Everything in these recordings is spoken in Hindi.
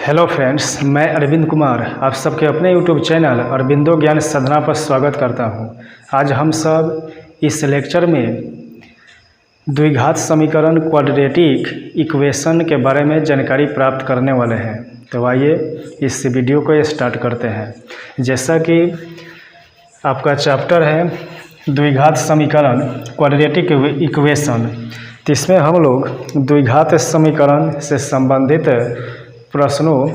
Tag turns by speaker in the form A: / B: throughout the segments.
A: हेलो फ्रेंड्स, मैं अरविंद कुमार आप सबके अपने यूट्यूब चैनल अरविंदो ज्ञान साधना पर स्वागत करता हूं। आज हम सब इस लेक्चर में द्विघात समीकरण क्वाड्रेटिक इक्वेशन के बारे में जानकारी प्राप्त करने वाले हैं। तो आइए इस वीडियो को स्टार्ट करते हैं। जैसा कि आपका चैप्टर है द्विघात समीकरण क्वाड्रेटिक इक्वेशन, तो इसमें हम लोग द्विघात समीकरण से संबंधित प्रश्नों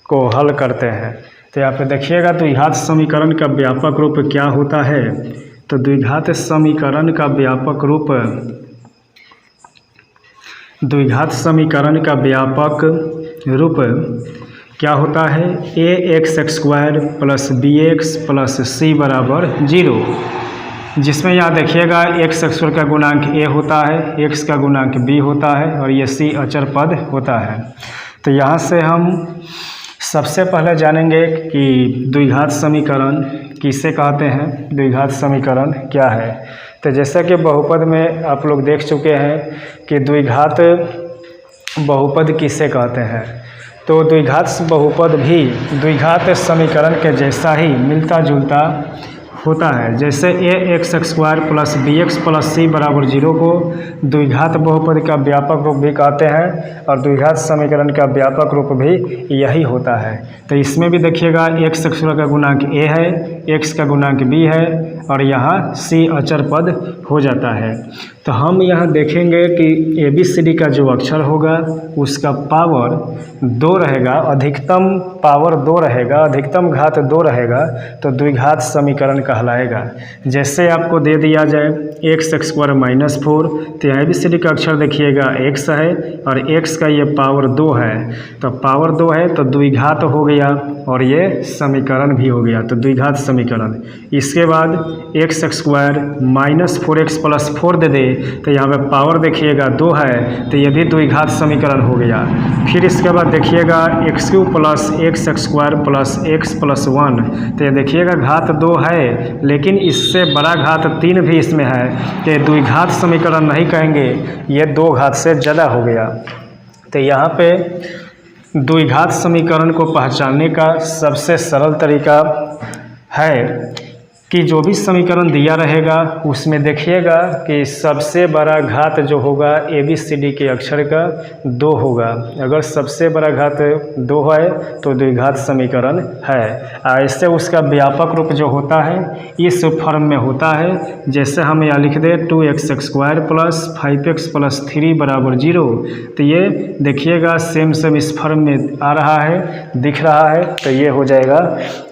A: को हल करते हैं। तो यहाँ पे देखिएगा द्विघात समीकरण का व्यापक रूप क्या होता है। तो द्विघात समीकरण का व्यापक रूप क्या होता है? ax² plus bx plus c बराबर 0, जिसमें यहाँ देखिएगा x² का गुणांक a होता है, x का गुणांक b होता है और ये c अचर पद होता है। तो यहाँ से हम सबसे पहले जानेंगे कि द्विघात समीकरण किसे कहते हैं, द्विघात समीकरण क्या है। तो जैसा कि बहुपद में आप लोग देख चुके हैं कि द्विघात बहुपद किसे कहते हैं। तो द्विघात बहुपद भी द्विघात समीकरण के जैसा ही मिलता जुलता होता है। जैसे ax² plus bx plus c बराबर 0 को द्विघात बहुपद का व्यापक रूप भी कहते हैं और द्विघात समीकरण का व्यापक रूप भी यही होता है। तो इसमें भी देखिएगा x² का गुणांक a है, x का गुणांक b है और यहाँ c अचर पद हो जाता है। तो हम यहाँ देखेंगे कि ABCD का जो अक्षर होगा उसका पावर 2 रहेगा, अधिकतम पावर 2 रहेगा, अधिकतम घात 2 रहेगा, तो द्विघात समीकरण कहलाएगा। जैसे आपको दे दिया जाए x² -4, तो ABCD का अक्षर देखिएगा x है और x का ये पावर 2 है, तो पावर 2 है तो द्विघात हो गया और ये समीकरण भी हो गया, तो द्विघात समीकरण। इसके बाद x² -4x प्लस 4 दे दे तो यहाँ पे पावर देखिएगा 2 है, तो ये भी द्विघात समीकरण हो गया। फिर इसके बाद देखिएगा x³ plus x² plus x plus 1, तो ये देखिएगा घात 2 है लेकिन इससे बड़ा घात 3 भी इसमें है, तो द्विघात समीकरण नहीं कहेंगे, ये 2 घात से ज़्यादा हो गया। तो यहाँ पे द्विघात समीकरण को पहचानने का सबसे सरल तरीका है कि जो भी समीकरण दिया रहेगा उसमें देखिएगा कि सबसे बड़ा घात जो होगा ABCD के अक्षर का 2 होगा। अगर सबसे बड़ा घात 2 है तो द्विघात समीकरण है। ऐसे उसका व्यापक रूप जो होता है इस फॉर्म में होता है। जैसे हम यहाँ लिख दें 2x² प्लस 5x प्लस 3 बराबर 0, तो ये देखिएगा सेम इस फॉर्म में आ रहा है, दिख रहा है, तो ये हो जाएगा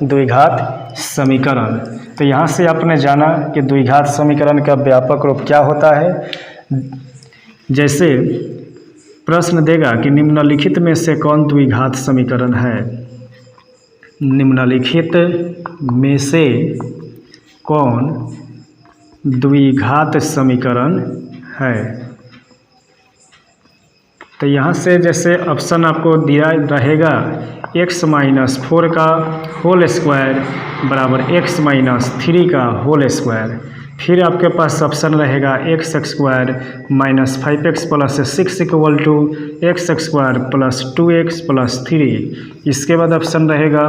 A: द्विघात समीकरण। तो यहाँ से आपने जाना कि द्विघात समीकरण का व्यापक रूप क्या होता है। जैसे प्रश्न देगा कि निम्नलिखित में से कौन द्विघात समीकरण है, निम्नलिखित में से कौन द्विघात समीकरण है। तो यहाँ से जैसे ऑप्शन आपको दिया रहेगा x-4 का होल स्क्वायर बराबर x-3 का होल स्क्वायर। फिर आपके पास ऑप्शन रहेगा x² -5x plus 6 equal to x² plus 2x plus 3। इसके बाद ऑप्शन रहेगा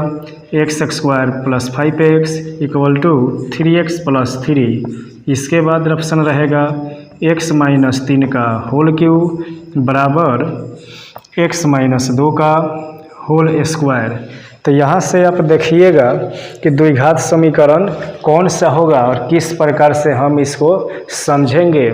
A: x² plus 5x equal to 3x plus 3। इसके बाद ऑप्शन रहेगा x-3 का होल क्यूब बराबर x-2 का होल स्क्वायर। तो यहाँ से आप देखिएगा कि द्विघात समीकरण कौन सा होगा और किस प्रकार से हम इसको समझेंगे।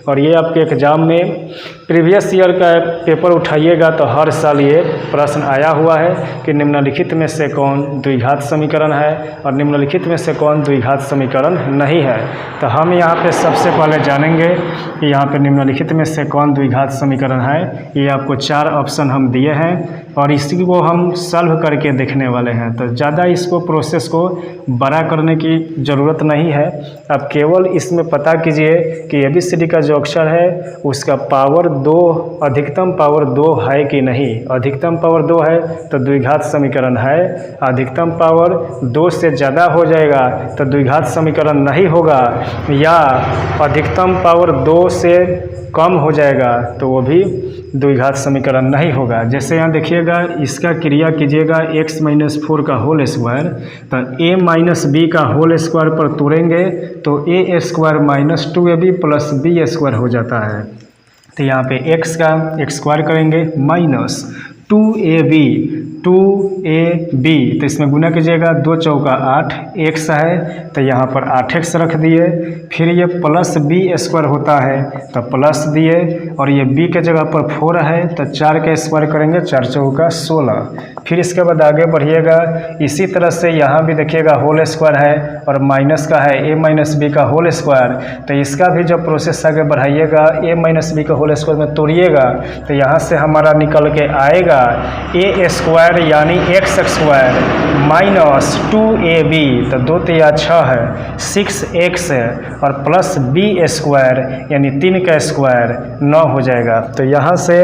A: और ये आपके एग्जाम में प्रीवियस ईयर का पेपर उठाइएगा तो हर साल ये प्रश्न आया हुआ है कि निम्नलिखित में से कौन द्विघात समीकरण है और निम्नलिखित में से कौन द्विघात समीकरण नहीं है। तो हम यहाँ पे सबसे पहले जानेंगे कि यहाँ पे निम्नलिखित में से कौन द्विघात समीकरण है। ये आपको 4 ऑप्शन हम दिए हैं और इसी को हम सॉल्व करके देखने वाले हैं। तो ज़्यादा इसको प्रोसेस को बड़ा करने की ज़रूरत नहीं है। आप केवल इसमें पता कीजिए कि ABCD का जो अक्षर है उसका पावर 2, अधिकतम पावर 2 है कि नहीं। अधिकतम पावर 2 है तो द्विघात समीकरण है, अधिकतम पावर 2 से ज़्यादा हो जाएगा तो द्विघात समीकरण नहीं होगा, या अधिकतम पावर 2 से कम हो जाएगा तो वो भी द्विघात समीकरण नहीं होगा। जैसे यहाँ देखिएगा, इसका क्रिया कीजिएगा x माइनस 4 का होल स्क्वायर, तो a माइनस बी का होल स्क्वायर पर तोड़ेंगे तो a square minus 2ab plus b square हो जाता है। तो यहाँ पे x का स्क्वायर करेंगे माइनस 2ab तो इसमें गुना कीजिएगा, 2 चौका 8 x है तो यहाँ पर 8x रख दिए, फिर ये प्लस b स्क्वायर होता है तो प्लस दिए, और ये b के जगह पर 4 है तो 4 का स्क्वायर करेंगे, 4 चौका 16। फिर इसके बाद आगे बढ़िएगा, इसी तरह से यहाँ भी देखिएगा होल स्क्वायर है और माइनस का है a माइनस बी का होल स्क्वायर, तो इसका भी जब प्रोसेस आगे बढ़ाइएगा a माइनस बी का होल स्क्वायर में तोड़िएगा तो यहाँ से हमारा निकल के आएगा a स्क्वायर यानी x स्क्वायर माइनस 2ab, तो 2 तिया 6 है, 6x है, और प्लस b स्क्वायर यानी 3 का स्क्वायर 9 हो जाएगा। तो यहाँ से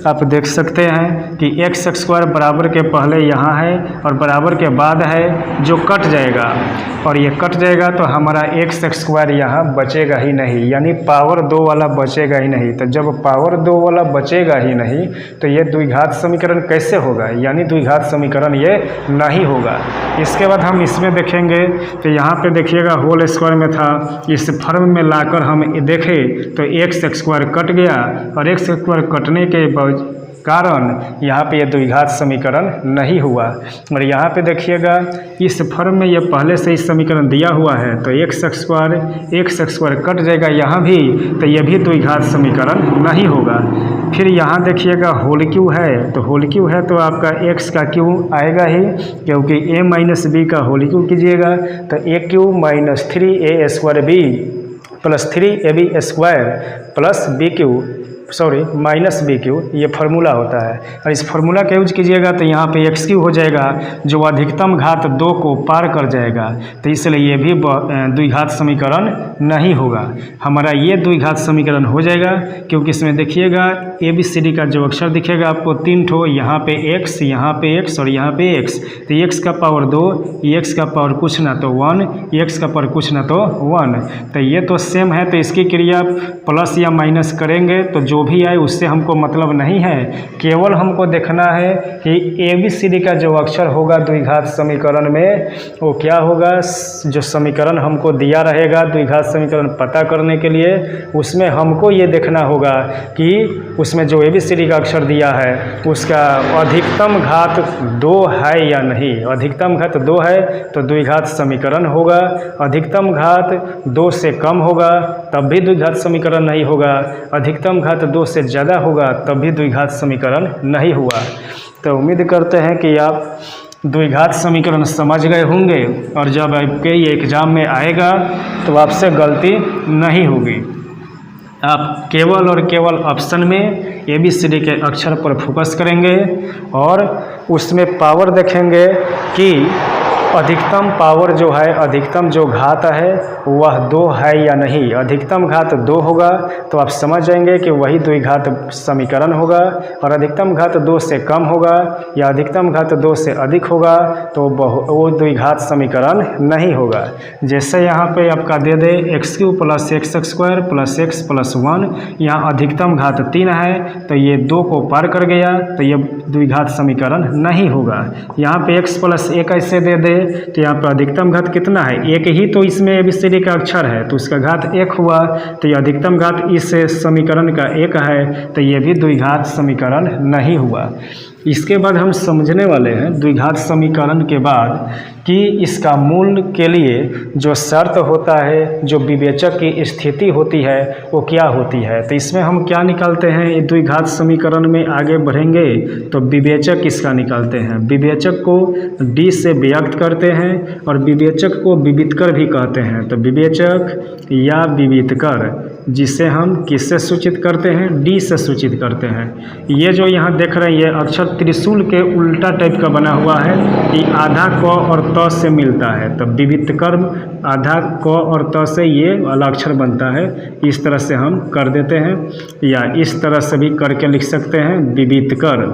A: आप देख सकते हैं कि x स्क्वायर बराबर के पहले यहाँ है और बराबर के बाद है, जो कट जाएगा, और ये कट जाएगा तो हमारा x स्क्वायर यहाँ बचेगा ही नहीं, यानी पावर 2 वाला बचेगा ही नहीं। तो जब पावर 2 वाला बचेगा ही नहीं तो ये द्विघात समीकरण कैसे होगा, यानी द्विघात समीकरण ये नहीं होगा। इसके बाद हम इसमें देखेंगे तो यहाँ पे देखिएगा होल स्क्वायर में था, इस फॉर्म में लाकर हम देखें तो x स्क्वायर कट गया, और x स्क्वायर कटने के कारण यहाँ पे ये द्विघात समीकरण नहीं हुआ। और यहाँ पे देखिएगा इस फॉर्म में ये पहले से ही समीकरण दिया हुआ है, तो x स्क्वायर कट जाएगा यहाँ भी, तो ये भी द्विघात समीकरण नहीं होगा। फिर यहाँ देखिएगा होल क्यू है, तो होल क्यू है तो आपका x का क्यू आएगा ही, क्योंकि a माइनस बी का होल क्यू कीजिएगा तो a cube minus 3a square b plus 3ab square plus minus b cube, ये फार्मूला होता है। और इस फार्मूला का यूज कीजिएगा तो यहाँ पे x क्यू हो जाएगा, जो अधिकतम घात 2 को पार कर जाएगा, तो इसलिए ये भी द्विघात समीकरण नहीं होगा। हमारा ये द्विघात समीकरण हो जाएगा, क्योंकि इसमें देखिएगा ABCD का जो अक्षर दिखेगा आपको 3 ठो, यहाँ पे x, यहाँ पे x और यहाँ पे x, तो x का पावर 2, x का पावर कुछ ना तो 1, x का पावर कुछ ना तो 1, तो ये तो सेम है, तो इसकी क्रिया प्लस या माइनस करेंगे तो जो भी आए उससे हमको मतलब नहीं है, केवल हमको देखना है कि ABCD का जो अक्षर होगा द्विघात समीकरण में वो क्या होगा। जो समीकरण हमको दिया रहेगा द्विघात समीकरण पता करने के लिए, उसमें हमको ये देखना होगा कि उसमें जो ABCD का अक्षर दिया है उसका अधिकतम घात 2 है या नहीं। अधिकतम घात 2 है तो द्विघात समीकरण होगा, अधिकतम घात 2 से कम होगा तब भी द्विघात समीकरण नहीं होगा, अधिकतम घात 2 से ज़्यादा होगा तब भी द्विघात समीकरण नहीं हुआ। तो उम्मीद करते हैं कि आप द्विघात समीकरण समझ गए होंगे, और जब आपके ये एग्ज़ाम में आएगा तो आपसे गलती नहीं होगी। आप केवल और केवल ऑप्शन में ABCD के अक्षर पर फोकस करेंगे और उसमें पावर देखेंगे कि अधिकतम पावर जो है, अधिकतम जो घात है वह 2 है या नहीं। अधिकतम घात 2 होगा तो आप समझ जाएंगे कि वही द्विघात समीकरण होगा, और अधिकतम घात 2 से कम होगा या अधिकतम घात 2 से अधिक होगा तो वो द्विघात समीकरण नहीं होगा। जैसे यहाँ पे आपका दे दे x³ plus x square plus x plus 1, यहाँ अधिकतम घात 3 है तो ये 2 को पार कर गया तो ये द्विघात समीकरण नहीं होगा। यहाँ पे x प्लस 1 ऐसे दे दे तो यहाँ पर अधिकतम घात कितना है, 1 ही तो इसमें ABCD का अक्षर है तो उसका घात 1 हुआ, तो ये अधिकतम घात इस समीकरण का 1 है तो ये भी द्विघात समीकरण नहीं हुआ। इसके बाद हम समझने वाले हैं द्विघात समीकरण के बाद कि इसका मूल के लिए जो शर्त होता है, जो विवेचक की स्थिति होती है वो क्या होती है। तो इसमें हम क्या निकालते हैं, द्विघात समीकरण में आगे बढ़ेंगे तो विवेचक इसका निकालते हैं। विवेचक को D से व्यक्त करते हैं और विवेचक को विवितकर भी कहते हैं। तो विवेचक या विवितकर जिसे हम किससे सूचित करते हैं, D से सूचित करते हैं। ये जो यहाँ देख रहे हैं ये अक्षर त्रिशूल के उल्टा टाइप का बना हुआ है कि आधा क और त से मिलता है, तो विवितकर आधा क और त से ये वाला अक्षर बनता है। इस तरह से हम कर देते हैं, या इस तरह से भी करके लिख सकते हैं विवितकर,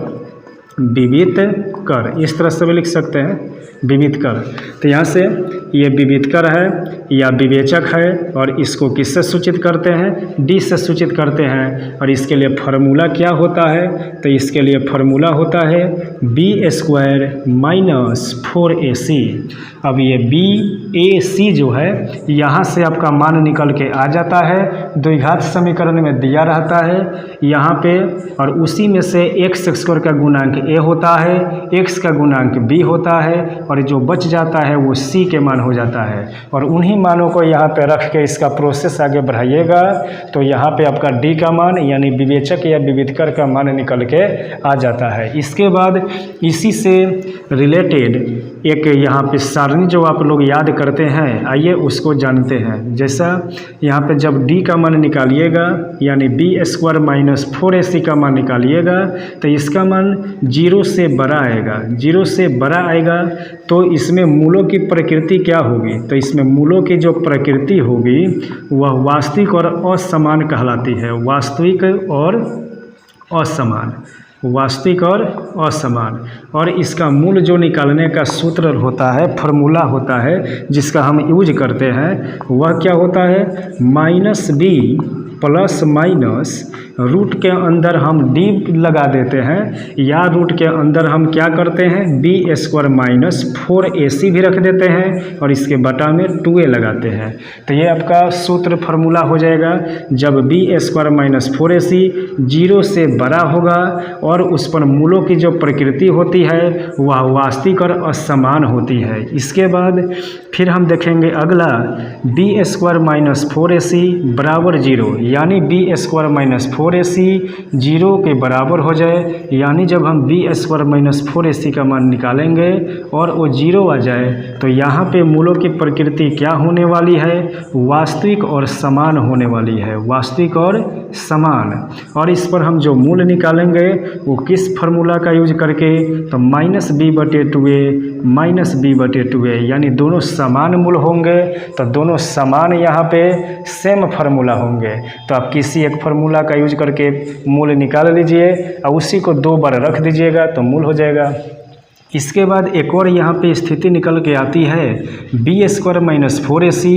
A: विवितकर इस तरह से भी लिख सकते हैं विवितकर। तो यहाँ से ये विविधकर है या विवेचक है, और इसको किससे सूचित करते हैं, डी से सूचित करते हैं। और इसके लिए फार्मूला क्या होता है, तो इसके लिए फार्मूला होता है b² माइनस 4ac। अब ये BAC जो है यहाँ से आपका मान निकल के आ जाता है, द्विघात समीकरण में दिया रहता है यहाँ पे, और उसी में से x² का गुणांक a होता है, x का गुणांक b होता है, और जो बच जाता है वो c के मान हो जाता है। और उन्हीं मानों को यहाँ पे रख के इसका प्रोसेस आगे बढ़ाइएगा तो यहाँ पे आपका d का मान यानी विवेचक या विविधकर का मान निकल के आ जाता है। इसके बाद इसी से रिलेटेड एक यहाँ पे सारणी जो आप लोग याद करते हैं, आइए उसको जानते हैं। जैसा यहाँ पे जब d का मान निकालिएगा यानी b² माइनस 4ac का मान निकालिएगा तो इसका मान 0 से बड़ा आएगा। 0 से बड़ा आएगा तो इसमें मूलों की प्रकृति क्या होगी, तो इसमें मूलों की जो प्रकृति होगी वह वास्तविक और असमान कहलाती है। वास्तविक और असमान, वास्तविक और असमान। और इसका मूल जो निकालने का सूत्र होता है, फार्मूला होता है जिसका हम यूज करते हैं, वह क्या होता है, -b प्लस माइनस रूट के अंदर हम d लगा देते हैं, या रूट के अंदर हम क्या करते हैं b² माइनस 4ac भी रख देते हैं, और इसके बटा में 2a लगाते हैं। तो ये आपका सूत्र फार्मूला हो जाएगा। जब b² माइनस 4ac 0 से बड़ा होगा और उस पर मूलों की जो प्रकृति होती है वह वास्तविक और असमान होती है। इसके बाद फिर हम देखेंगे अगला b² माइनस 4ac बराबर 0, यानी b² माइनस 4ac 0 के बराबर हो जाए, यानी जब हम b² माइनस 4ac का मान निकालेंगे और वो 0 आ जाए तो यहाँ पे मूलों की प्रकृति क्या होने वाली है, वास्तविक और समान होने वाली है, वास्तविक और समान। और इस पर हम जो मूल निकालेंगे वो किस फार्मूला का यूज करके, तो -b/2a माइनस b/2a, यानी दोनों समान मूल होंगे तो दोनों समान यहाँ पे सेम फार्मूला होंगे। तो आप किसी एक फार्मूला का यूज करके मूल निकाल लीजिए और उसी को 2 बार रख दीजिएगा तो मूल हो जाएगा। इसके बाद एक और यहाँ पे स्थिति निकल के आती है b² माइनस 4ac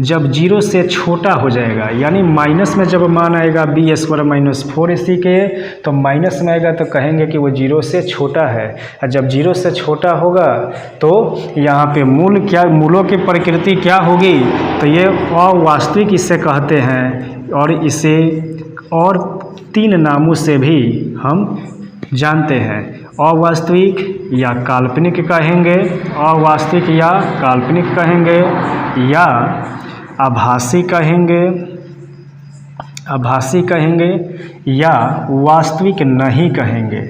A: जब 0 से छोटा हो जाएगा, यानी माइनस में जब मान आएगा b² माइनस 4ac के तो माइनस में आएगा तो कहेंगे कि वो 0 से छोटा है। और जब 0 से छोटा होगा तो यहाँ पे मूल क्या, मूलों की प्रकृति क्या होगी, तो ये अवास्तविक इसे कहते हैं, और इसे और 3 नामों से भी हम जानते हैं। अवास्तविक या काल्पनिक कहेंगे, अवास्तविक या काल्पनिक कहेंगे, या आभासी कहेंगे, आभासी कहेंगे, या वास्तविक नहीं कहेंगे।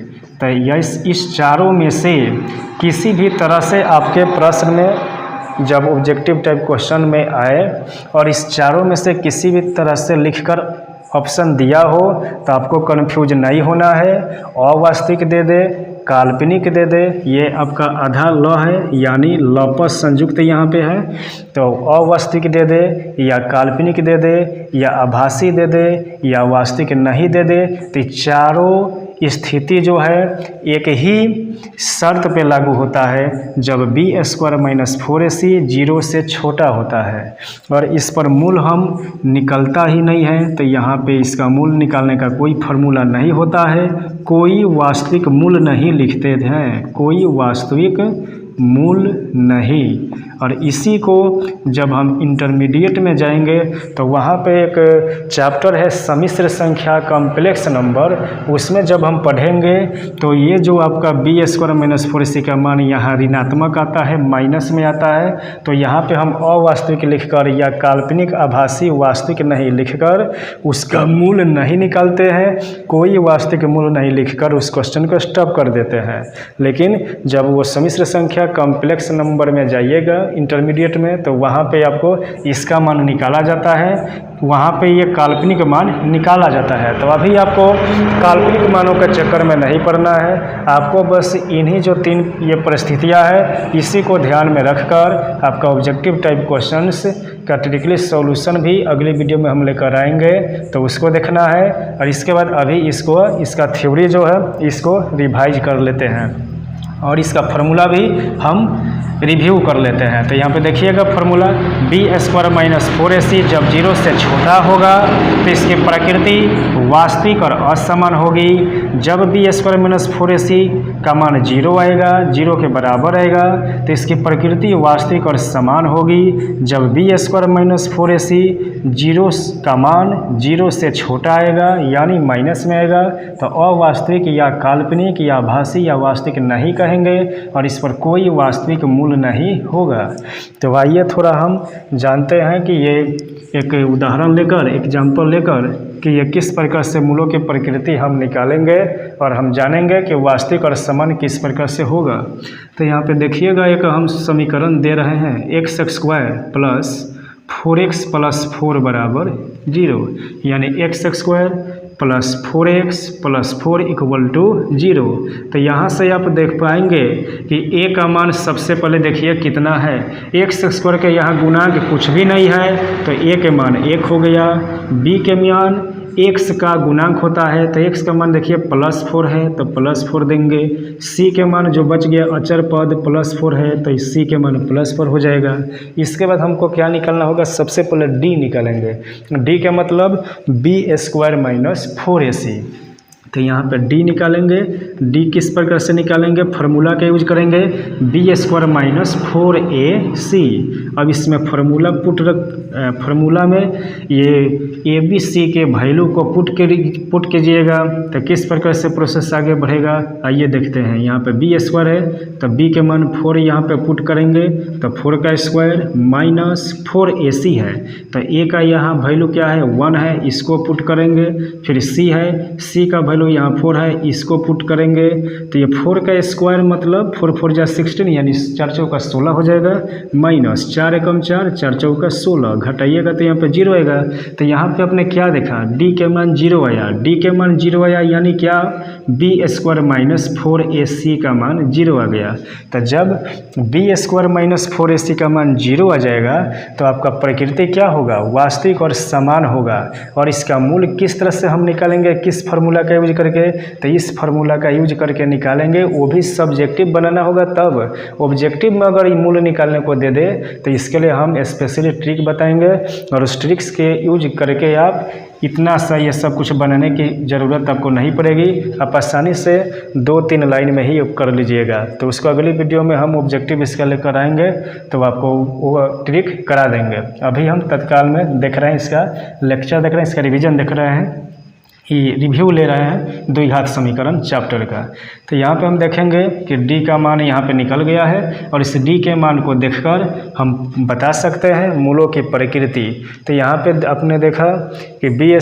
A: तो इस चारों में से किसी भी तरह से आपके प्रश्न में जब ऑब्जेक्टिव टाइप क्वेश्चन में आए और इस चारों में से किसी भी तरह से लिखकर ऑप्शन दिया हो तो आपको कन्फ्यूज नहीं होना है। अवास्तविक दे दे, काल्पनिक दे दे, ये आपका आधा ल है, यानी लपस संयुक्त यहाँ पे है। तो अवास्तविक दे दे या काल्पनिक दे दे या आभासी दे दे या वास्तविक नहीं दे दे, तो चारों स्थिति जो है एक ही शर्त पे लागू होता है जब b² माइनस 4ac 0 से छोटा होता है। और इस पर मूल हम निकलता ही नहीं है, तो यहाँ पे इसका मूल निकालने का कोई फार्मूला नहीं होता है। कोई वास्तविक मूल नहीं लिखते हैं, कोई वास्तविक मूल नहीं। और इसी को जब हम इंटरमीडिएट में जाएंगे तो वहाँ पे एक चैप्टर है सम्मिश्र संख्या कॉम्प्लेक्स नंबर, उसमें जब हम पढ़ेंगे तो ये जो आपका b² माइनस 4ac का मान यहाँ ऋणात्मक आता है, माइनस में आता है, तो यहाँ पे हम अवास्तविक लिखकर या काल्पनिक, आभासी, वास्तविक नहीं लिखकर उसका मूल नहीं निकालते हैं। कोई वास्तविक मूल नहीं लिखकर उस क्वेश्चन को स्टॉप कर देते हैं। लेकिन जब वो सम्मिश्र संख्या कॉम्प्लेक्स नंबर में जाइएगा इंटरमीडिएट में तो वहाँ पे आपको इसका मान निकाला जाता है, वहाँ पे ये काल्पनिक मान निकाला जाता है। तो अभी आपको काल्पनिक मानों के चक्कर में नहीं पड़ना है, आपको बस इन्हीं जो 3 ये परिस्थितियाँ है इसी को ध्यान में रखकर आपका ऑब्जेक्टिव टाइप क्वेश्चंस का ट्रिकली सॉल्यूशन भी अगली वीडियो में हम लेकर आएंगे, तो उसको देखना है। और इसके बाद अभी इसका थ्योरी जो है इसको रिवाइज कर लेते हैं और इसका फार्मूला भी हम रिव्यू कर लेते हैं। तो यहाँ पे देखिएगा फॉर्मूला b² - 4ac जब 0 से छोटा होगा तो इसकी प्रकृति वास्तविक और असमान होगी। जब b² - 4ac का मान 0 आएगा, 0 के बराबर आएगा तो इसकी प्रकृति वास्तविक और समान होगी। जब b² - 4ac 0 का मान 0 से छोटा आएगा यानी माइनस में आएगा तो अवास्तविक या काल्पनिक या आभासी या वास्तविक नहीं कहेंगे और इस पर कोई वास्तविक मूल नहीं होगा। तो आइए थोड़ा हम जानते हैं कि ये एक उदाहरण लेकर, एग्जाम्पल लेकर कि ये किस प्रकार से मूलों की प्रकृति हम निकालेंगे और हम जानेंगे कि वास्तविक और समान किस प्रकार से होगा। तो यहाँ पे देखिएगा एक हम समीकरण दे रहे हैं x² + 4x + 4 = 0 यानी x² + 4x + 4 = 0। तो यहाँ से आप देख पाएंगे कि a का मान सबसे पहले देखिए कितना है। x² के यहाँ गुणांक कुछ भी नहीं है तो a के मान 1 हो गया। b के मान x का गुणांक होता है तो x का मान देखिए +4 है तो +4 देंगे। c के मान जो बच गया अचर पद +4 है तो इस c के मान +4 हो जाएगा। इसके बाद हमको क्या निकालना होगा, सबसे पहले d निकालेंगे। d का मतलब b² - 4ac। तो यहाँ पे d निकालेंगे। d किस प्रकार से निकालेंगे, फार्मूला का यूज करेंगे b² - 4ac। अब इसमें फार्मूला में ये a b c के वैल्यू को पुट कीजिएगा। तो किस प्रकार से प्रोसेस आगे बढ़ेगा आइए देखते हैं। यहाँ पे b² है तो b के मान 4 यहाँ पे पुट करेंगे तो 4 का स्क्वायर - 4ac है तो a का यहाँ वैल्यू क्या है 1 है, इसको पुट करेंगे। फिर c है, c का वैल्यू यहाँ 4 है, इसको पुट करेंगे तो ये 4 का स्क्वायर मतलब 4 4 जा 16 यानी 4 चौका 16 हो जाएगा। -4 एकम 4, 4 चौका 16 घटाइएगा तो यहाँ पे 0 आएगा। तो यहाँ पे आपने क्या देखा, d के मान 0 आया, d के मान 0 आया यानी क्या b² - 4ac का मान 0 आ गया। तो जब b² - 4ac का मान 0 आ जाएगा तो आपका प्रकृति क्या होगा, वास्तविक और समान होगा। और इसका मूल किस तरह से हम निकालेंगे, किस फार्मूला का यूज करके, तो इस फार्मूला का यूज करके निकालेंगे। वो भी सब्जेक्टिव बनाना होगा तब, ऑब्जेक्टिव में अगर मूल निकालने को दे दे तो इसके लिए हम स्पेशली ट्रिक बताएंगे और उस ट्रिक्स के यूज करके आप इतना सा ये सब कुछ बनाने की ज़रूरत आपको नहीं पड़ेगी, आप आसानी से 2-3 लाइन में ही कर लीजिएगा। तो उसको अगली वीडियो में हम ऑब्जेक्टिव इसका लेकर आएंगे तो आपको वो ट्रिक करा देंगे। अभी हम तत्काल में देख रहे हैं, इसका लेक्चर देख रहे हैं, इसका रिवीजन देख रहे हैं, ये रिव्यू ले रहे हैं द्विघात समीकरण चैप्टर का। तो यहाँ पे हम देखेंगे कि d का मान यहाँ पे निकल गया है और इस d के मान को देखकर हम बता सकते हैं मूलों की प्रकृति। तो यहाँ पे आपने देखा कि b² -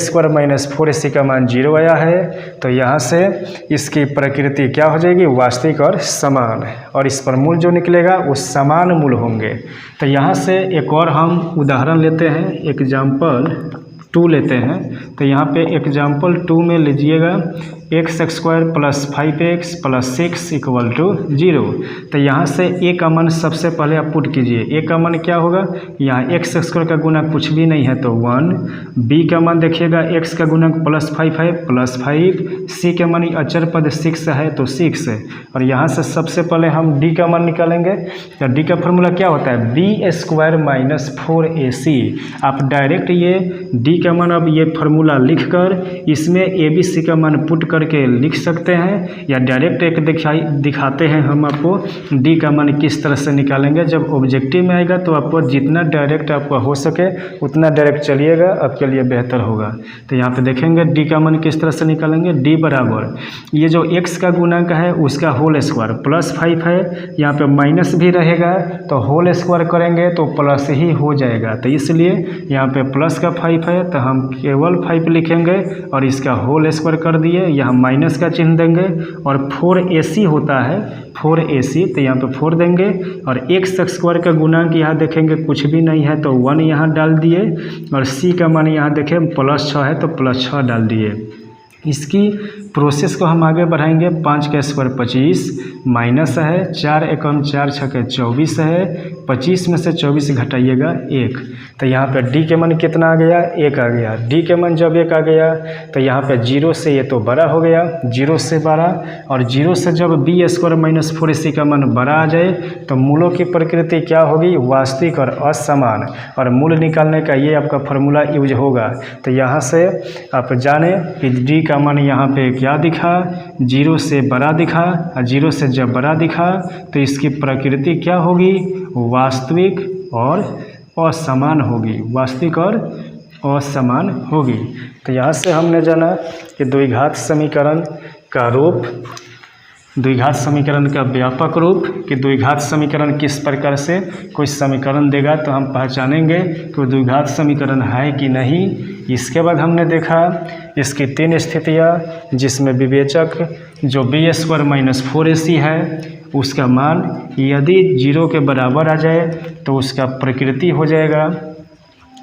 A: 4ac का मान 0 आया है तो यहाँ से इसकी प्रकृति क्या हो जाएगी, वास्तविक और समान, और इस पर मूल जो निकलेगा वो समान मूल होंगे। तो यहाँ से एक और हम उदाहरण लेते हैं, एग्जाम्पल 2 लेते हैं। तो यहाँ पे एग्जाम्पल 2 में लीजिएगा x² + 5x + 6 = 0। तो यहाँ से a का मान सबसे पहले आप पुट कीजिए। a का मान क्या होगा, यहाँ x² का गुणक कुछ भी नहीं है तो 1, b का मान देखिएगा x का गुणक +5 है +5, c के मान अचर पद 6 है तो 6 है। और यहाँ से सबसे पहले हम d का मान निकालेंगे। तो d का फॉर्मूला क्या होता है, b² - 4ac। आप डायरेक्ट ये d का मान अब ये फार्मूला लिखकर इसमें a b c का मान पुट करके लिख सकते हैं, या डायरेक्ट एक दिखाते हैं हम आपको d का मान किस तरह से निकालेंगे। जब ऑब्जेक्टिव में आएगा तो आपको जितना डायरेक्ट आपको हो सके उतना डायरेक्ट चलिएगा, आपके लिए बेहतर होगा। तो यहाँ पे देखेंगे d का मान किस तरह से निकालेंगे। d बराबर ये जो x का गुणांक है उसका होल स्क्वायर +5 है, यहाँ पे माइनस भी रहेगा तो होल स्क्वायर करेंगे तो प्लस ही हो जाएगा। तो इसलिए यहाँ पे प्लस का 5 है तो हम केवल 5 लिखेंगे और इसका होल स्क्वायर कर दिए, यहाँ माइनस का चिन्ह देंगे। और 4ac होता है 4ac तो यहाँ पे 4 देंगे और x² का गुणांक यहाँ देखेंगे कुछ भी नहीं है तो 1 यहाँ डाल दिए, और c का मान यहाँ देखें +6 है तो +6 डाल दिए। इसकी प्रोसेस को हम आगे बढ़ाएंगे। 5 का स्क्वायर 25 माइनस है 4 एकम 4 छके 24 है। 25 में से 24 घटाइएगा 1, तो यहाँ पे डी के मन कितना आ गया 1 आ गया। डी के मन जब 1 आ गया तो यहाँ पे 0 से ये तो बड़ा हो गया, 0 से बड़ा, और 0 से जब बी स्क्वायर माइनस 4ac का मन बड़ा आ जाए तो मूलों की प्रकृति क्या होगी, वास्तविक और असमान, और मूल निकालने का ये आपका फॉर्मूला यूज होगा। तो यहाँ से आप जाने कि डी का मान यहाँ पे क्या दिखा, 0 से बड़ा दिखा, और 0 से जब बड़ा दिखा तो इसकी प्रकृति क्या होगी, वास्तविक और असमान होगी, वास्तविक और असमान होगी। तो यहाँ से हमने जाना कि द्विघात समीकरण का रूप, द्विघात समीकरण का व्यापक रूप, कि द्विघात समीकरण किस प्रकार से कोई समीकरण देगा तो हम पहचानेंगे कि द्विघात समीकरण है कि नहीं। इसके बाद हमने देखा इसकी 3 स्थितियाँ, जिसमें विवेचक जो बी स्क्वायर माइनस 4ac है उसका मान यदि 0 के बराबर आ जाए तो उसका प्रकृति हो जाएगा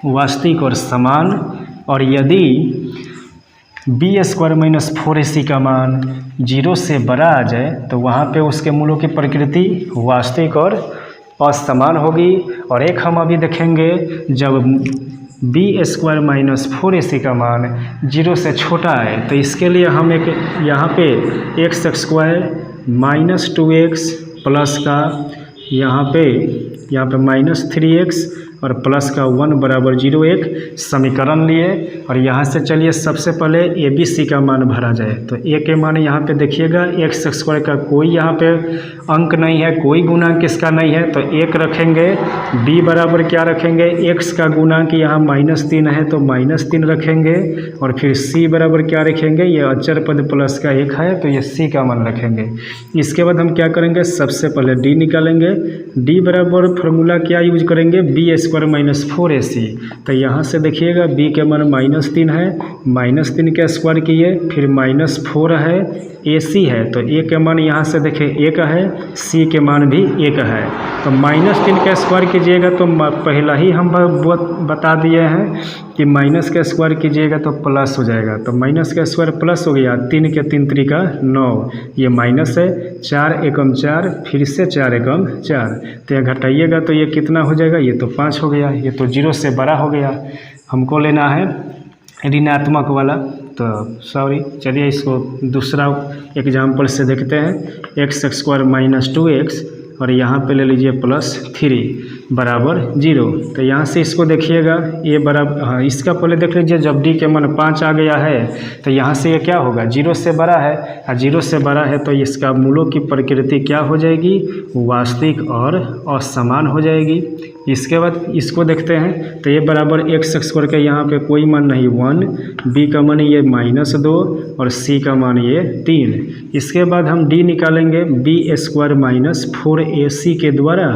A: वास्तविक और समान, और यदि बी स्क्वायर माइनस 4ac का मान 0 से बड़ा आ जाए तो वहाँ पे उसके मूलों की प्रकृति वास्तविक और असमान होगी। और एक हम अभी देखेंगे जब बी स्क्वायर माइनस 4ac का मान 0 से छोटा है तो इसके लिए हम एक यहाँ पे x square minus 2x plus का यहाँ पे माइनस 3x और प्लस का 1 बराबर 0 एक समीकरण लिए, और यहाँ से चलिए सबसे पहले ए बी सी का मान भरा जाए। तो ए के मान यहाँ पे देखिएगा एक्स स्क्वायर का कोई यहाँ पे अंक नहीं है, कोई गुणांक इसका नहीं है, तो 1 रखेंगे। बी बराबर क्या रखेंगे, एक्स का गुणांक यहाँ -3 है तो -3 रखेंगे, और फिर सी बराबर क्या रखेंगे, ये अचर पद प्लस का 1 है तो ये सी का मान रखेंगे। इसके बाद हम क्या करेंगे, सबसे पहले डी निकालेंगे। डी बराबर फार्मूला क्या यूज करेंगे, बी स्क्वायर माइनस 4ac। तो यहाँ से देखिएगा बी के मान -3 है, -3 के स्क्वायर किए, फिर -4 है, ac है तो ए के मान यहाँ से देखें 1 है, सी के मान भी 1 है। तो -3 का स्क्वायर कीजिएगा तो पहला ही हम बता दिए हैं कि माइनस का स्क्वायर कीजिएगा तो प्लस हो जाएगा। तो माइनस का स्क्वायर प्लस हो गया, 3 के 3 त्रिका 9, ये माइनस है, 4 एकम 4, फिर से 4 एकम 4, तो यह घटाइएगा तो ये कितना हो जाएगा, ये तो 5 हो गया, ये तो 0 से बड़ा हो गया। हमको लेना है ऋणात्मक वाला, तो सॉरी, चलिए इसको दूसरा एग्जाम्पल से देखते हैं। एक्स स्क्वायर माइनस 2x और यहाँ पे ले लीजिए +3 बराबर 0। तो यहाँ से इसको देखिएगा ये बराबर, हाँ इसका पहले देख लीजिए, जब डी के मान 5 आ गया है तो यहाँ से ये क्या होगा, 0 से बड़ा है, और 0 से बड़ा है तो इसका मूलों की प्रकृति क्या हो जाएगी, वास्तविक और असमान हो जाएगी। इसके बाद इसको देखते हैं तो ये बराबर एक्स स्क्वायर का यहाँ पे कोई मान नहीं 1, बी का मान ये -2 और सी का मान ये 3। इसके बाद हम डी निकालेंगे बी स्क्वायर माइनस 4ac के द्वारा।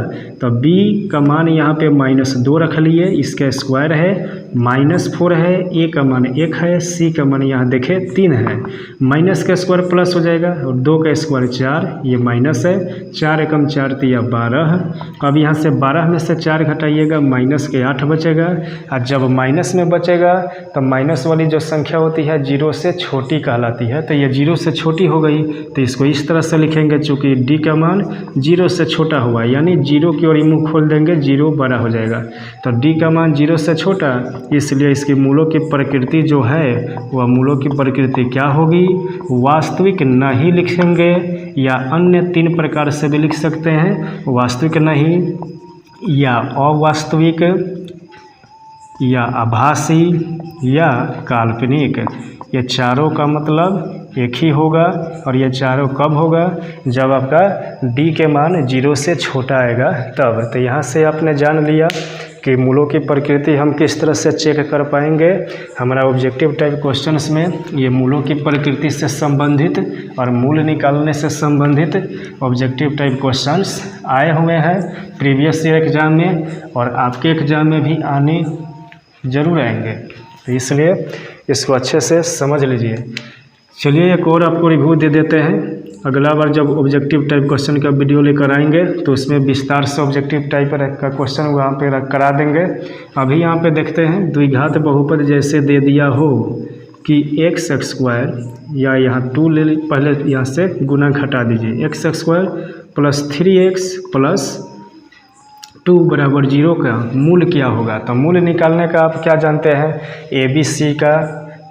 A: तो बी का मान यहाँ पे -2 रख लिए, इसका स्क्वायर है, -4 है, ए का मान 1 है, सी का मान यहाँ देखें 3 है। माइनस का स्क्वायर प्लस हो जाएगा, और 2 का स्क्वायर 4, ये माइनस है, 4 एकम 4 तिया 12। अब यहाँ से 12 में से 4 घटाइएगा, माइनस के 8 बचेगा, और जब माइनस में बचेगा तो माइनस वाली जो संख्या होती है 0 से छोटी कहलाती है। तो ये 0 से छोटी हो गई, तो इसको इस तरह से लिखेंगे, चूँकि डी का मान 0 से छोटा हुआ, यानी 0 की ओर मुँह खोल देंगे, 0 बड़ा हो जाएगा। तो डी का मान 0 से छोटा, इसलिए इसकी मूलों की प्रकृति जो है वह मूलों की प्रकृति क्या होगी, वास्तविक नहीं लिखेंगे, या अन्य 3 प्रकार से भी लिख सकते हैं, वास्तविक नहीं, या अवास्तविक, या आभासी, या काल्पनिक। ये चारों का मतलब एक ही होगा, और ये चारों कब होगा, जब आपका डी के मान 0 से छोटा आएगा तब। तो यहाँ से आपने जान लिया कि मूलों की प्रकृति हम किस तरह से चेक कर पाएंगे। हमारा ऑब्जेक्टिव टाइप क्वेश्चंस में ये मूलों की प्रकृति से संबंधित और मूल निकालने से संबंधित ऑब्जेक्टिव टाइप क्वेश्चंस आए हुए हैं प्रीवियस ईयर एग्ज़ाम में, और आपके एग्ज़ाम में भी आने ज़रूर आएंगे, तो इसलिए इसको अच्छे से समझ लीजिए। चलिए एक और आपको रिव्यू दे देते हैं। अगला बार जब ऑब्जेक्टिव टाइप क्वेश्चन का वीडियो लेकर आएंगे तो उसमें विस्तार से ऑब्जेक्टिव टाइप का क्वेश्चन वहाँ पे करा देंगे। अभी यहाँ पे देखते हैं, द्विघात बहुपद जैसे दे दिया हो कि एक्स स्क्वायर या यहाँ 2 ले, पहले यहाँ से गुणा घटा दीजिए, x square plus 3x plus 2 बराबर 0 का मूल क्या होगा। तो मूल निकालने का आप क्या जानते हैं, ABC का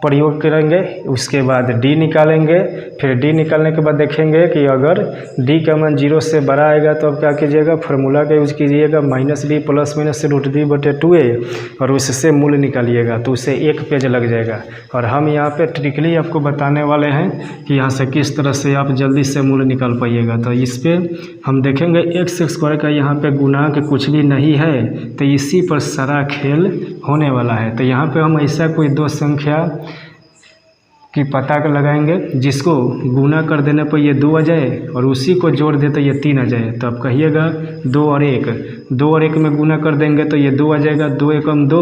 A: प्रयोग करेंगे, उसके बाद D निकालेंगे, फिर D निकालने के बाद देखेंगे कि अगर D का मान 0 से बड़ा आएगा तो अब क्या कीजिएगा, फार्मूला का यूज कीजिएगा -b प्लस माइनस √b/2a और उससे मूल निकालिएगा, तो उसे एक पेज लग जाएगा। और हम यहाँ पे ट्रिकली आपको बताने वाले हैं कि यहाँ से किस तरह से आप जल्दी से मूल निकाल पाइएगा। तो इस पर हम देखेंगे एक्स स्क्वायर का यहाँ पे गुणांक कुछ भी नहीं है, तो इसी पर सारा खेल होने वाला है। तो यहाँ पे हम ऐसा कोई दो संख्या की पता लगाएंगे जिसको गुना कर देने पर ये 2 आ जाए और उसी को जोड़ दे तो ये 3 आ जाए। तो आप कहिएगा 2 और 1 में गुना कर देंगे तो ये 2 आ जाएगा, 2 एकम 2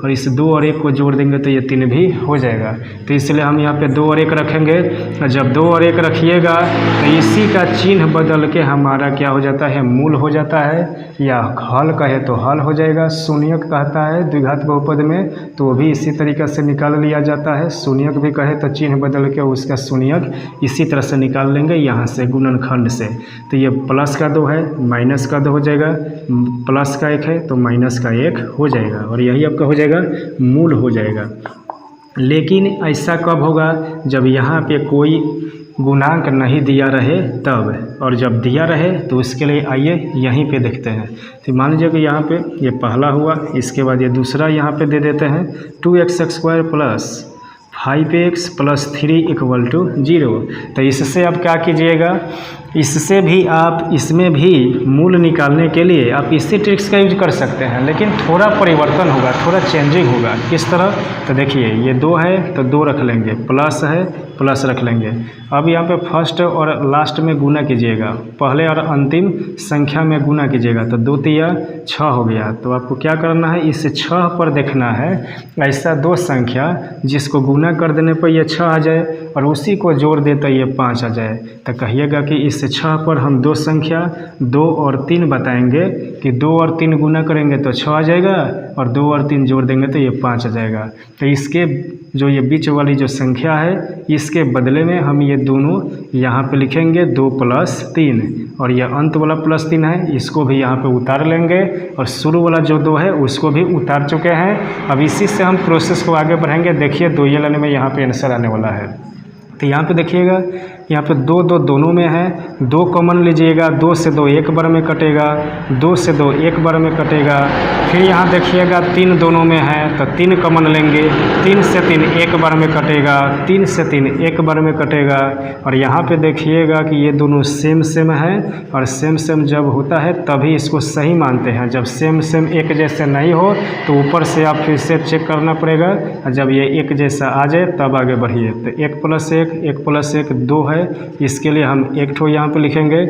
A: और इस 2 और 1 को जोड़ देंगे तो ये 3 भी हो जाएगा। तो इसलिए हम यहाँ पे 2 और 1 रखेंगे। जब 2 और 1 रखिएगा तो इसी का चिन्ह बदल के हमारा क्या हो जाता है, मूल हो जाता है, या हल कहे तो हल हो जाएगा। शून्यक कहता है द्विघात बहुपद में, तो वो भी इसी तरीक़े से निकाल लिया जाता है। शून्यक भी कहे तो चिन्ह बदल के उसका शून्यक इसी तरह से निकाल लेंगे यहाँ से गुणनखंड से। तो ये प्लस का 2 है, माइनस का 2 हो जाएगा, प्लस का 1 है तो माइनस का 1 हो जाएगा और यही आपका हो जाएगा मूल हो जाएगा। लेकिन ऐसा कब होगा, जब यहाँ पे कोई गुणांक नहीं दिया रहे तब, और जब दिया रहे तो उसके लिए आइए यहीं पे देखते हैं। तो मान लीजिए कि यहाँ पे ये पहला हुआ, इसके बाद ये दूसरा यहाँ पे दे देते हैं 2x² प्लस 5x प्लस 3 = 0। तो इससे आप क्या कीजिएगा, इससे भी आप इसमें भी मूल निकालने के लिए आप इसी ट्रिक्स का यूज कर सकते हैं, लेकिन थोड़ा परिवर्तन होगा, थोड़ा चेंजिंग होगा। किस तरह, तो देखिए ये 2 है तो 2 रख लेंगे, प्लस है प्लस रख लेंगे। अब यहाँ पे फर्स्ट और लास्ट में गुना कीजिएगा, पहले और अंतिम संख्या में गुना कीजिएगा, तो 2 तिया 6 हो गया। तो आपको क्या करना है, इस 6 पर देखना है ऐसा दो संख्या जिसको गुना कर देने पर ये 6 आ जाए और उसी को जोड़ दे तो ये 5 आ जाए। तो कहिएगा कि इस 6 पर हम दो संख्या 2 और 3 बताएंगे कि 2 और 3 गुना करेंगे तो 6 आ जाएगा और 2 और 3 जोड़ देंगे तो ये 5 आ जाएगा। तो इसके जो ये बीच वाली जो संख्या है इसके बदले में हम ये दोनों यहाँ पे लिखेंगे 2 + 3 और ये अंत वाला +3 है, इसको भी यहाँ पे उतार लेंगे और शुरू वाला जो 2 है उसको भी उतार चुके हैं। अब इसी से हम प्रोसेस को आगे बढ़ाएंगे। देखिए 2 ये लाने में यहाँ पे आंसर आने वाला है। तो यहाँ पे देखिएगा यहाँ पे 2 2 दोनों में है, 2 कॉमन लीजिएगा, 2 से 2 एक बार में कटेगा, 2 से 2 एक बार में कटेगा। फिर यहाँ देखिएगा 3 दोनों में है तो 3 कॉमन लेंगे, 3 से 3 एक बार में कटेगा, 3 से 3 एक बार में कटेगा। और यहाँ पे देखिएगा कि ये दोनों सेम सेम है और सेम सेम जब होता है तभी इसको सही मानते हैं। जब सेम सेम एक जैसे नहीं हो तो ऊपर से आप फिर से चेक करना पड़ेगा और जब ये एक जैसा आ जाए तब आगे बढ़िए। तो 1 + 1 + 1 2 है, इसके लिए हम एक ठो यहाँ पे लिखेंगे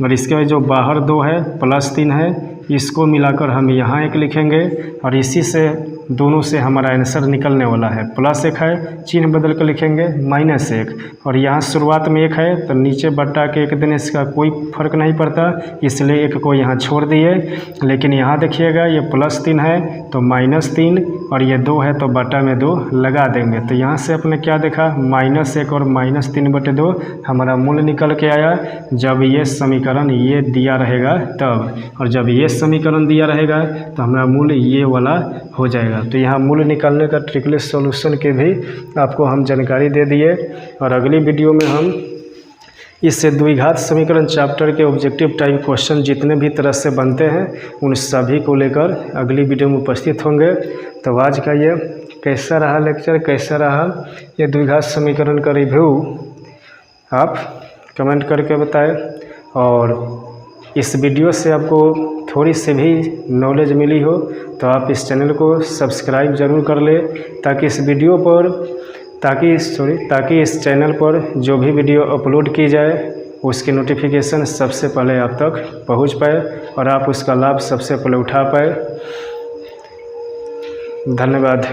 A: और इसके बाद जो बाहर 2 है +3 है इसको मिलाकर हम यहाँ 1 लिखेंगे और इसी से दोनों से हमारा आंसर निकलने वाला है। +1 है, चिन्ह बदल कर लिखेंगे -1 और यहाँ शुरुआत में 1 है तो नीचे बट्टा के 1 देने इसका कोई फ़र्क नहीं पड़ता, इसलिए 1 को यहाँ छोड़ दिए। लेकिन यहाँ देखिएगा ये +3 है तो -3 और ये 2 है तो बट्टा में 2 लगा देंगे। तो यहाँ से अपने क्या देखा, -1 और -3/2 हमारा मूल निकल के आया जब ये समीकरण ये दिया रहेगा तब, और जब ये समीकरण दिया रहेगा तो हमारा मूल ये वाला हो जाएगा। तो यहाँ मूल निकालने का ट्रिकली सॉल्यूशन के भी आपको हम जानकारी दे दिए और अगली वीडियो में हम इससे द्विघात समीकरण चैप्टर के ऑब्जेक्टिव टाइप क्वेश्चन जितने भी तरह से बनते हैं उन सभी को लेकर अगली वीडियो में उपस्थित होंगे। तो आज का ये कैसा रहा लेक्चर, कैसा रहा ये द्विघात समीकरण का रिव्यू, आप कमेंट करके बताएं। और इस वीडियो से आपको थोड़ी सी भी नॉलेज मिली हो तो आप इस चैनल को सब्सक्राइब ज़रूर कर ले ताकि इस वीडियो पर ताकि इस चैनल पर जो भी वीडियो अपलोड की जाए उसकी नोटिफिकेशन सबसे पहले आप तक पहुंच पाए और आप उसका लाभ सबसे पहले उठा पाए। धन्यवाद।